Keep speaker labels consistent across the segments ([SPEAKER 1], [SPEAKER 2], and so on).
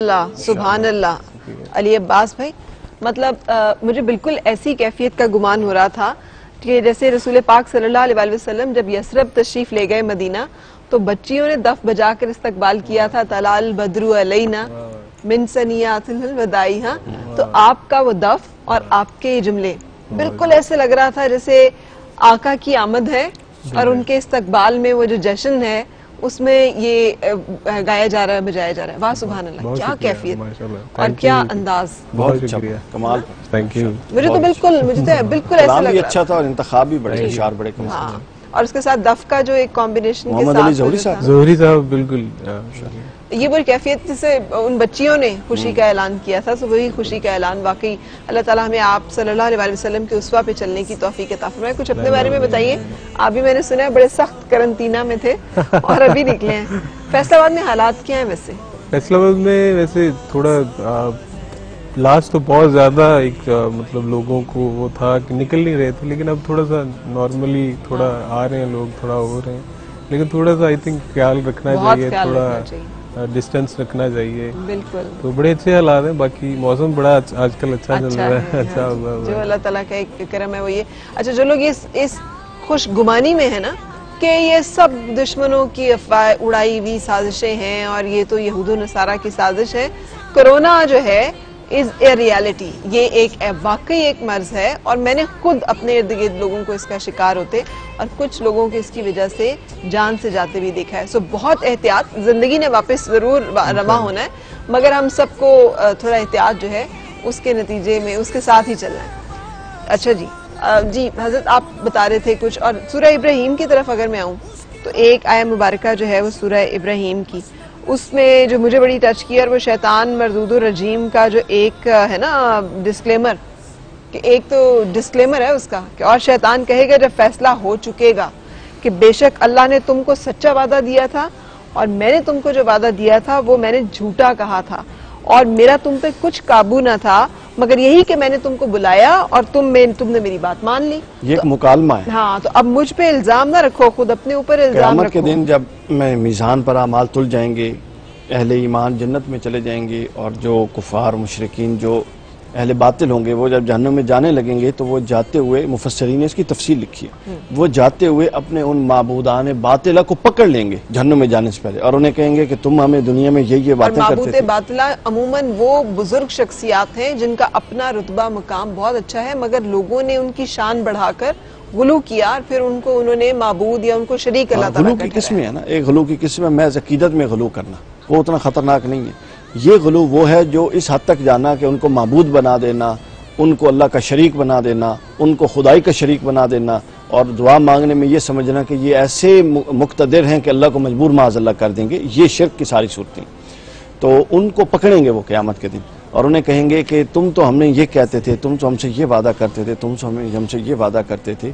[SPEAKER 1] اللہ سبحان اللہ علی عباس بھائی، مطلب مجھے بالکل ایسی کیفیت کا گمان ہو رہا تھا کہ جیسے رسول پاک صلی اللہ علیہ وسلم جب یثرب تشریف لے گئے مدینہ تو بچیوں نے دف بجا کر استقبال کیا تھا، طلع البدر علینا من ثنیات الوداع، ہاں تو آپ کا وہ دف اور آپ کے جملے بالکل ایسے لگ رہا تھا جیسے آقا کی آمد ہے اور ان کے استقبال میں وہ جو جشن ہے اس میں یہ گایا جا رہا ہے، بجایا جا رہا ہے۔ واہ سبحان اللہ، کیا کیفیت اور کیا انداز،
[SPEAKER 2] بہت شکریہ، کمال،
[SPEAKER 3] تھینک یو۔
[SPEAKER 1] مجھے تو بالکل ایسا لگ رہا
[SPEAKER 2] بھی اچھا تھا اور انتخاب بھی بڑے اشعار بڑے کم
[SPEAKER 1] ہاں، اور اس کے ساتھ دف کا جو ایک کمبینیشن
[SPEAKER 2] محمد علی زہری صاحب،
[SPEAKER 3] زہری صاحب بالکل
[SPEAKER 1] یہ وہ کیفیت جسے ان بچیوں نے خوشی کا اعلان کیا تھا، تو وہی خوشی کا اعلان واقعی اللہ تعالیٰ ہمیں آپ صلی اللہ علیہ وسلم کے اسوہ پہ چلنے کی توفیق عطا فرمائے۔ کچھ اپنے بارے میں بتائیے، آپ بھی میں نے سنا ہے بڑے سخت کرنٹینہ میں تھے اور ابھی نکلے ہیں۔ فیصل آباد میں حالات کیا ہیں ویسے؟
[SPEAKER 3] فیصل آباد میں ویسے تھوڑا لاسٹ تو بہت زیادہ ایک مطلب لوگوں کو وہ تھا کہ نکل نہیں رہے تھے، لیکن اب تھوڑا سا نارملی تھوڑا آ رہے ہیں لوگ، تھوڑا ہو رہے ہیں، لیکن تھوڑا سا آئی تھنک خیال رکھنا چاہیے، تھوڑا ڈسٹینس رکھنا چاہیے، بالکل۔ تو بڑے اچھے حالات ہیں، باقی موسم بڑا آج کل اچھا چل رہا ہے، اچھا ہوا ہے،
[SPEAKER 1] جو اللہ تعالیٰ کا ایک کرم ہے وہ یہ۔ اچھا، جو لوگ اس خوش گمانی میں ہے نا کہ یہ سب دشمنوں کی افواہ اڑائی ہوئی سازشیں ہیں اور یہ تو یہود و نصارہ کی سازش ہے، کرونا جو ہے از اے ریالٹی، یہ ایک واقعی ایک مرض ہے، اور میں نے خود اپنے ارد گرد لوگوں کو اس کا شکار ہوتے اور کچھ لوگوں کو اس کی وجہ سے جان سے جاتے بھی دیکھا ہے۔ سو بہت احتیاط، زندگی نے واپس ضرور رواں ہونا ہے، مگر ہم سب کو تھوڑا احتیاط جو ہے اس کے نتیجے میں اس کے ساتھ ہی چلنا ہے۔ اچھا جی حضرت آپ بتا رہے تھے کچھ، اور سورہ ابراہیم کی طرف اگر میں آؤں تو ایک آیہ مبارکہ جو ہے وہ سورہ ابراہیم کی، اس میں جو مجھے بڑی ٹچ کی اور وہ شیطان مردود الرجیم کا جو ایک ہے نا ڈسکلیمر، کہ ایک تو ڈسکلیمر ہے اس کا کہ اور شیطان کہے گا جب فیصلہ ہو چکے گا کہ بے شک اللہ نے تم کو سچا وعدہ دیا تھا اور میں نے تم کو جو وعدہ دیا تھا وہ میں نے جھوٹا کہا تھا اور میرا تم پہ کچھ قابو نہ تھا مگر یہی کہ میں نے تم کو بلایا اور تم نے میری بات مان لی۔
[SPEAKER 2] یہ ایک مکالمہ ہے۔
[SPEAKER 1] ہاں، تو اب مجھ پہ الزام نہ رکھو، خود اپنے اوپر الزام رکھو۔
[SPEAKER 2] قیامت کے دن جب میں میزان پر اعمال تل جائیں گے، اہل ایمان جنت میں چلے جائیں گے اور جو کفار مشرکین جو اہل باطل ہوں گے وہ جب جہنم میں جانے لگیں گے تو وہ جاتے ہوئے، مفسرین نے اس کی تفصیل لکھی ہے، وہ جاتے ہوئے اپنے ان معبودان باطلہ کو پکڑ لیں گے جہنم میں جانے سے پہلے اور انہیں کہیں گے کہ تم ہمیں دنیا میں یہ باتیں کرتے تھے۔
[SPEAKER 1] معبود باطلہ عموماً وہ بزرگ شخصیات ہیں جن کا اپنا رتبہ مقام بہت اچھا ہے مگر لوگوں نے ان کی شان بڑھا کر غلو کیا اور پھر انہوں نے معبود یا ان کو شریک اللہ تعالیٰ
[SPEAKER 2] غلو کی قسم ہے نا، ایک غلو کی قسم ہے محض عقیدت میں غلو کرنا، وہ اتنا خطرناک نہیں ہے۔ یہ غلو وہ ہے جو اس حد تک جانا کہ ان کو معبود بنا دینا، ان کو اللہ کا شریک بنا دینا، ان کو خدائی کا شریک بنا دینا، اور دعا مانگنے میں یہ سمجھنا کہ یہ ایسے مقتدر ہیں کہ اللہ کو مجبور معاذ اللہ کر دیں گے۔ یہ شرک کی ساری صورتیں، تو ان کو پکڑیں گے وہ قیامت کے دن اور انہیں کہیں گے کہ تم تو ہم نے یہ کہتے تھے، تم تو ہم سے یہ وعدہ کرتے تھے، تم تو ہم سے یہ وعدہ کرتے تھے۔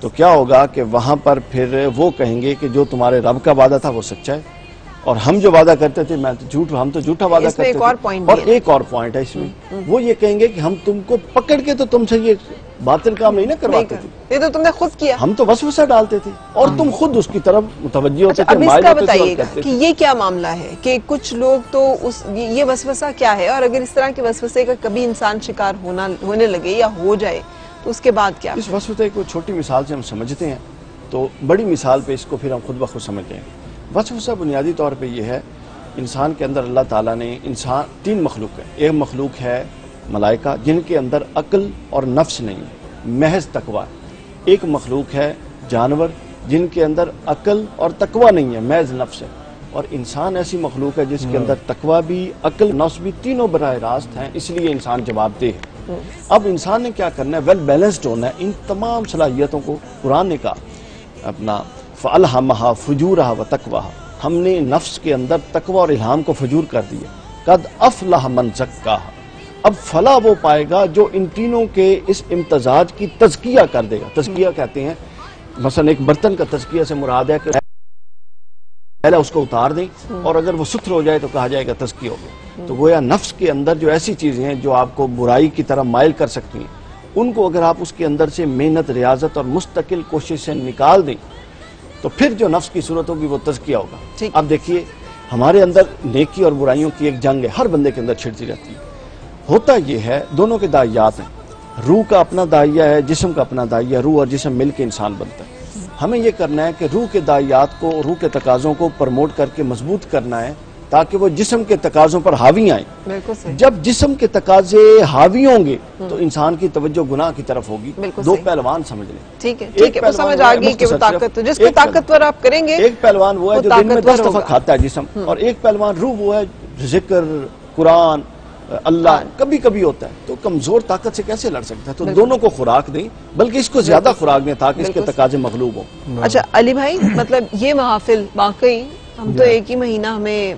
[SPEAKER 2] تو کیا ہوگا کہ وہاں پر پھر وہ کہیں گے کہ جو تمہارے رب کا وعدہ تھا وہ سچا ہے اور ہم جو وعدہ کرتے تھے ہم تو جھوٹا وعدہ کرتے تھے۔ اور ایک اور پوائنٹ ہے اس میں، وہ یہ کہیں گے کہ ہم تم کو پکڑ کے تو تم سے یہ باطل کام نہیں نہ کرواتے تھے،
[SPEAKER 1] یہ تو تم نے خود کیا،
[SPEAKER 2] ہم تو وسوسہ ڈالتے تھے اور تم خود اس کی طرف متوجہ ہوتے تھے۔
[SPEAKER 1] اب اس کا بتائیے گا کہ یہ کیا معاملہ ہے کہ کچھ لوگ تو یہ وسوسہ کیا ہے، اور اگر اس طرح کے وسوسے کا کبھی انسان شکار ہونے لگے یا ہو جائے تو اس کے بعد کیا؟
[SPEAKER 2] اس وسوسے کو چھوٹی مثال سے ہم سمجھتے ہیں تو بڑی مثال پہ اس کو پھر ہم خود بخود سمجھ لیں گے۔ وسوسہ بنیادی طور پہ یہ ہے، انسان کے اندر اللہ تعالیٰ نے تین مخلوق ہے، ایک مخلوق ہے ملائکہ جن کے اندر عقل اور نفس نہیں ہے، محض تقوی ہے۔ ایک مخلوق ہے جانور جن کے اندر عقل اور تقوی نہیں ہے، محض نفس ہے۔ اور انسان ایسی مخلوق ہے جس کے اندر تقوی بھی، عقل، نفس بھی، تینوں براہ راست ہیں، اس لیے انسان جواب دہ ہے۔ اب انسان نے کیا کرنا ہے؟ ویل بیلنسڈ ہونا ہے، ان تمام صلاحیتوں کو قرآن نے کہا اپنا فَأَلْهَمَهَا فُجُورَهَا وَتَقْوَاهَا، ہم نے نفس کے اندر تقوی اور الہام کو فجور کر دیا۔ قَدْ أَفْلَحَ مَنْ زَكَّاهَا، اب فلاح وہ پائے گا جو ان تینوں کے اس امتزاج کی تزکیہ کر دے گا۔ تزکیہ کہتے ہیں مثلا ایک برتن کا تزکیہ سے مراد ہے کہ پہلے اس کو اتار دیں اور اگر وہ ستھرا ہو جائے تو کہا جائے گا تزکیہ ہو گیا۔ تو گویا نفس کے اندر جو ایسی چیزیں ہیں جو آپ کو برائی کی طرف مائل کر سکتی ہیں، ان کو اگر آپ اس کے اندر سے محنت، ریاضت اور مستقل کوشش سے نکال دیں تو پھر جو نفس کی صورت ہوگی وہ تزکیہ ہوگا۔ اب دیکھیے ہمارے اندر نیکی اور برائیوں کی ایک جنگ ہے، ہر بندے کے اندر چھڑتی رہتی ہے۔ ہوتا یہ ہے دونوں کے داعیات ہیں، روح کا اپنا داعیہ ہے، جسم کا اپنا داعیہ، روح اور جسم مل کے انسان بنتا ہے۔ ہمیں یہ کرنا ہے کہ روح کے داعیات کو، روح کے تقاضوں کو پروموٹ کر کے مضبوط کرنا ہے تاکہ وہ جسم کے تقاضوں پر حاوی آئیں۔
[SPEAKER 1] بالکل صحیح۔
[SPEAKER 2] جب جسم کے تقاضے حاوی ہوں گے تو انسان کی توجہ گناہ کی طرف ہوگی۔ دو پہلوان سمجھ لیں،
[SPEAKER 1] ٹھیک ہے ٹھیک ہے، وہ سمجھ آ گئی کہ وہ طاقت، جس کو طاقتور آپ کریں گے،
[SPEAKER 2] ایک پہلوان وہ ہے جو دن میں 10 دفعہ کھاتا ہے جسم، اور ایک پہلوان روح وہ ہے ذکر، قرآن، اللہ کبھی کبھی ہوتا ہے۔ تو کمزور طاقت سے کیسے لڑ سکتا ہے؟ تو دونوں کو خوراک دیں، بلکہ اس کو زیادہ خوراک دیں تاکہ اس کے تقاضے مغلوب ہوں۔
[SPEAKER 1] اچھا علی بھائی، مطلب یہ محافل واقعی ہم تو ایک ہی مہینہ ہمیں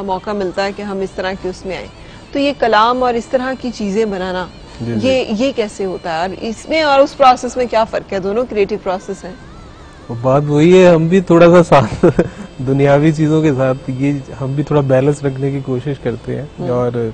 [SPEAKER 1] موقع ملتا ہے کہ ہم اس طرح کی اس میں آئیں، تو یہ کلام اور اس طرح کی چیزیں بنانا یہ کیسے ہوتا ہے، اور اس میں اور اس پروسیس میں کیا فرق ہے؟ دونوں کریٹو پروسیس ہیں۔
[SPEAKER 3] بات وہی ہے، ہم بھی تھوڑا سا ساتھ دنیاوی چیزوں کے ساتھ یہ ہم بھی تھوڑا بیلنس رکھنے کی کوشش کرتے ہیں، اور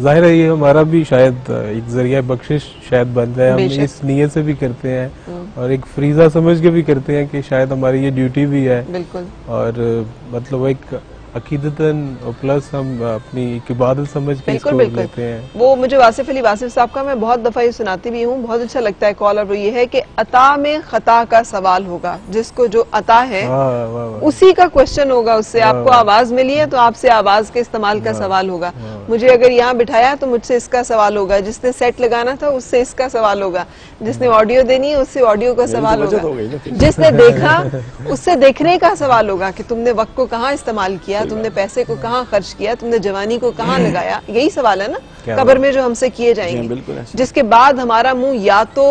[SPEAKER 3] ظاہر ہے یہ ہمارا بھی شاید ایک ذریعہ بخشش شاید بن جائے، ہم اس نیت سے بھی کرتے ہیں اور ایک فریضہ سمجھ کے بھی کرتے ہیں کہ شاید ہماری یہ ڈیوٹی بھی ہے،
[SPEAKER 1] بالکل،
[SPEAKER 3] اور مطلب ایک عقیدتاً اور پلس ہم اپنی ایک عبادت سمجھ کے اس کو لیتے ہیں۔
[SPEAKER 1] وہ مجھے واصف علی واصف صاحب کا میں بہت دفعہ یہ سناتی بھی ہوں، بہت اچھا لگتا ہے کال، اور وہ یہ ہے کہ عطا میں خطا کا سوال ہوگا، جس کو جو عطا ہے اسی کا کوشچن ہوگا، اس سے آپ کو آواز ملی ہے تو آپ سے آواز کے استعمال کا سوال ہوگا، مجھے اگر یہاں بٹھایا تو مجھ سے اس کا سوال ہوگا، جس نے سیٹ لگانا تھا اس سے اس کا سوال ہوگا، جس نے آڈیو دینی ہے اس سے آڈیو کا سوال ہوگا، جس نے دیکھا اس سے دیکھنے کا سوال ہوگا کہ تم نے وقت کو کہاں استعمال کیا، تم نے پیسے کو کہاں خرچ کیا، تم نے جوانی کو کہاں لگایا، یہی سوال ہے نا قبر میں جو ہم سے کیے جائیں گے، جس کے بعد ہمارا منہ یا تو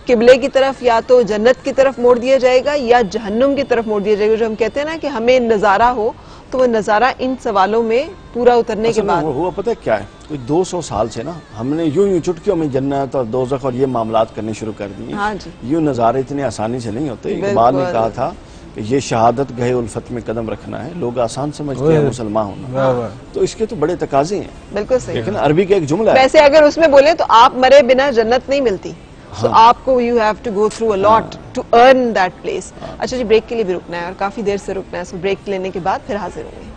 [SPEAKER 1] قبلے کی طرف یا تو جنت کی طرف موڑ دیا جائے گا یا جہنم کی طرف موڑ دیا جائے گا۔ جو ہم کہتے ہیں نا کہ ہمیں نظارہ ہو، تو وہ نظارہ ان سوالوں میں پورا اترنے کے بعد
[SPEAKER 2] ہوا پتہ کیا ہے، کوئی 200 سال سے نا ہم نے یوں چٹکیوں میں جنت اور دوزخ اور یہ معاملات کرنے شروع کر دیے۔
[SPEAKER 1] ہاں جی،
[SPEAKER 2] یوں نظارے اتنے آسانی سے نہیں ہوتے۔ اقبال نے کہا تھا کہ یہ شہادت گہے الفت میں قدم رکھنا ہے، لوگ آسان سمجھتے ہیں مسلمان ہونا، تو اس کے تو بڑے تقاضے ہیں۔
[SPEAKER 1] بالکل صحیح،
[SPEAKER 2] لیکن عربی کا ایک جملہ ہے،
[SPEAKER 1] ویسے اگر اس میں بولے تو آپ مرے بنا جنت نہیں ملتی، سو آپ کو you have to go through a lot to earn that place. اچھا جی، بریک کے لیے بھی رکنا ہے اور کافی دیر سے رکنا ہے، سو بریک لینے کے بعد پھر حاضر ہوں گے۔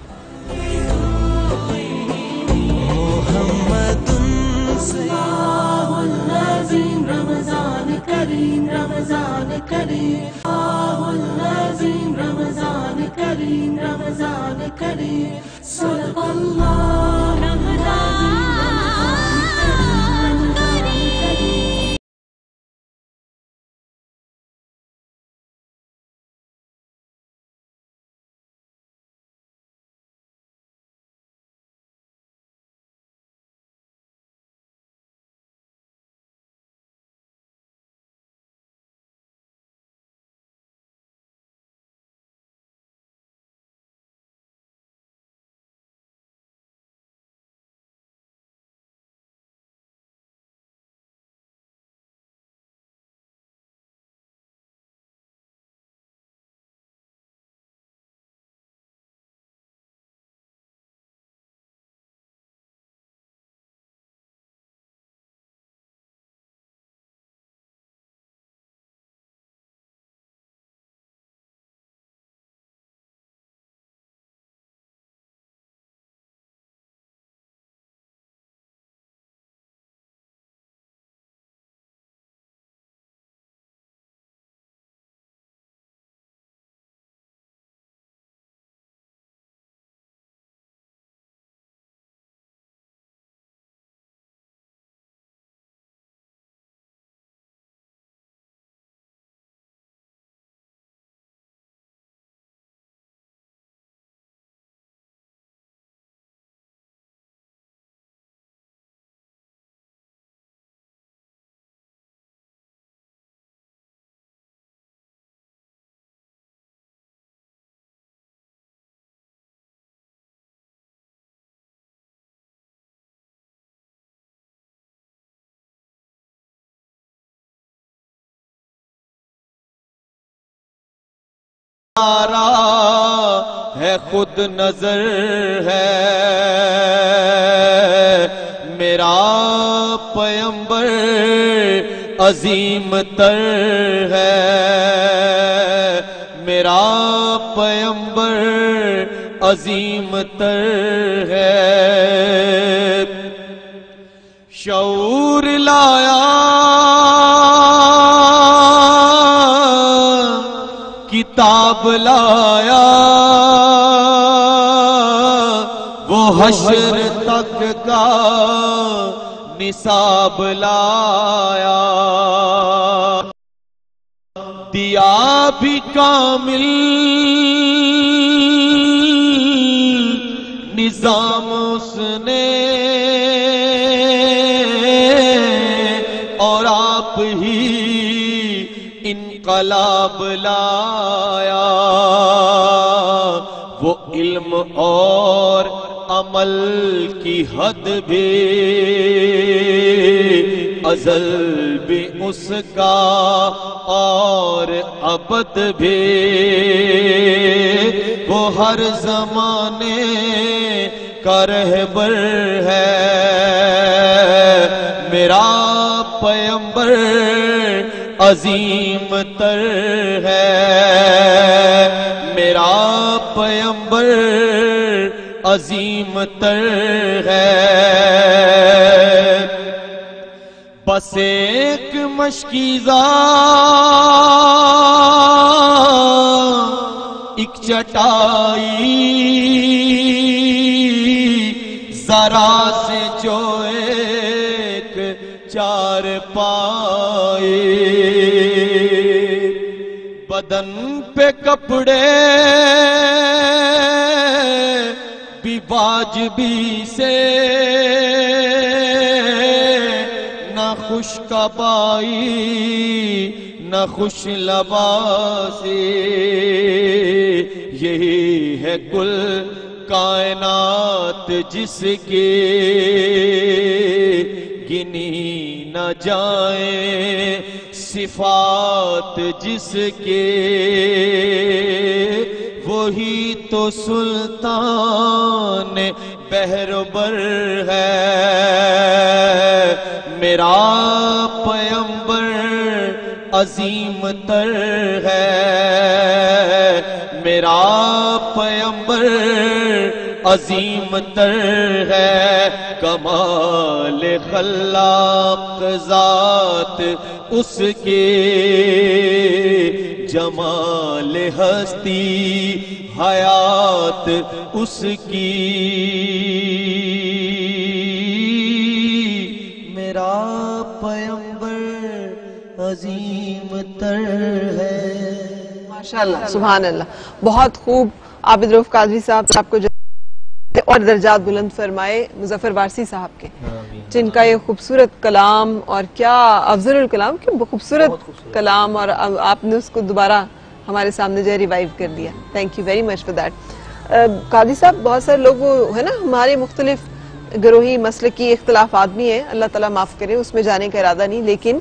[SPEAKER 4] ہے خود نظر ہے میرا پیمبر عظیم تر ہے، میرا پیمبر عظیم تر ہے، شعور لایا کتاب لایا، وہ حشر تک کا نصاب لایا، دیا بھی کامل نظام اس نے، اور آپ ہی انقلاب لایا، وہ علم اور عمل کی حد بھی ازل بھی اس کا اور ابد بھی، وہ ہر زمانے کا رہبر ہے، میرا پیمبر عظیم تر ہے، میرا پیمبر عظیم تر ہے، بس ایک مشکیزہ ایک چٹائی ذرا سے جو ایک چار پائی، بدن پہ کپڑے بھی واجبی سے، نہ خوش کبائی نہ خوش لباسی، یہی ہے کل کائنات جس کی گنی نہ جائیں صفات جس کے، وہی تو سلطان بہربر ہے، میرا پیمبر عظیم تر ہے، میرا پیمبر عظیم تر ہے، کمال خلاق ذات اس کے، جمال ہستی حیات اس کی، میرا پیمبر عظیم تر ہے۔
[SPEAKER 1] ماشاءاللہ، سبحان اللہ، بہت خوب عابد رؤف قاضوی صاحب کو اور درجات بلند فرمائے مظفر وارسی صاحب کے، جن کا یہ خوبصورت کلام، اور کیا افضل الکلام، کہ خوبصورت کلام، اور آپ نے اس کو دوبارہ ہمارے سامنے جو ہے ریوائیو کر دیا. Thank you very much for that. قاضی صاحب، بہت سارے لوگ وہ ہے نا ہمارے مختلف گروہی مسلکی اختلافات بھی ہیں، اللہ تعالیٰ معاف کرے، اس میں جانے کا ارادہ نہیں، لیکن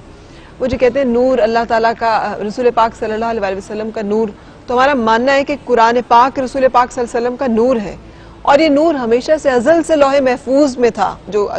[SPEAKER 1] وہ جو کہتے ہیں نور اللہ تعالیٰ کا، رسول پاک صلی اللہ علیہ وسلم کا نور، تو ہمارا ماننا ہے کہ قرآن پاک رسول پاک صلی اللہ علیہ وسلم کا نور ہے، اور یہ نور ہمیشہ سے ازل سے لوح محفوظ میں تھا، جو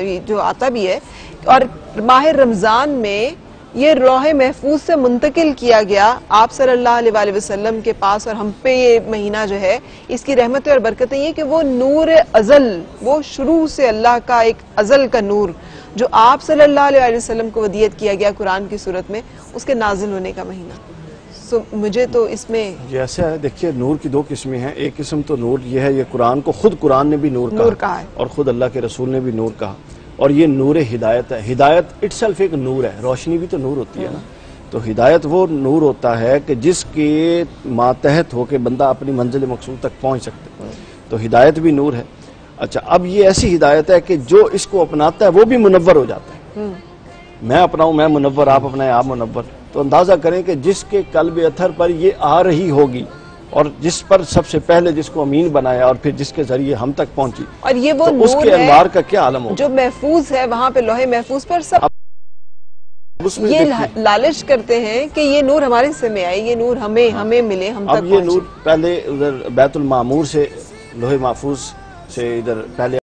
[SPEAKER 1] آتا بھی ہے، اور ماہ رمضان میں یہ لوح محفوظ سے منتقل کیا گیا آپ صلی اللہ علیہ وآلہ وسلم کے پاس، اور ہم پہ یہ مہینہ جو ہے اس کی رحمتیں اور برکتیں یہ کہ وہ نور ازل، وہ شروع سے اللہ کا ایک ازل کا نور جو آپ صلی اللہ علیہ وآلہ وسلم کو ودیت کیا گیا قرآن کی صورت میں، اس کے نازل ہونے کا مہینہ. مجھے تو اس میں
[SPEAKER 2] یہ ایسا ہے، دیکھیے نور کی دو قسمیں ہیں. ایک قسم تو نور یہ ہے، یہ قرآن کو خود قرآن نے بھی نور کہا ہے، اور خود اللہ کے رسول نے بھی نور کہا، اور یہ نور ہدایت ہے. ہدایت اٹ سیلف ایک نور ہے، روشنی بھی تو نور ہوتی ہے نا. تو ہدایت وہ نور ہوتا ہے کہ جس کے ماتحت ہو کے بندہ اپنی منزل مقصود تک پہنچ سکتا ہے، تو ہدایت بھی نور ہے. اچھا، اب یہ ایسی ہدایت ہے کہ جو اس کو اپناتا ہے وہ بھی منور ہو جاتا ہے. میں اپناؤں، میں منور، آپ اپنائیں، آپ منور. تو اندازہ کریں کہ جس کے قلب اطہر پر یہ آ رہی ہوگی، اور جس پر سب سے پہلے جس کو امین بنایا، اور پھر جس کے ذریعے ہم تک پہنچی،
[SPEAKER 1] اور یہ وہ
[SPEAKER 2] تو اس کے انوار کا کیا عالم ہوگا
[SPEAKER 1] جو محفوظ ہے وہاں پہ لوح محفوظ پر. سب یہ لالچ کرتے ہیں کہ یہ نور ہمارے حصے میں آئے، یہ نور ہمیں ملے، ہم تک
[SPEAKER 2] اب یہ نور پہلے ادھر بیت المعمور سے لوح محفوظ سے ادھر پہلے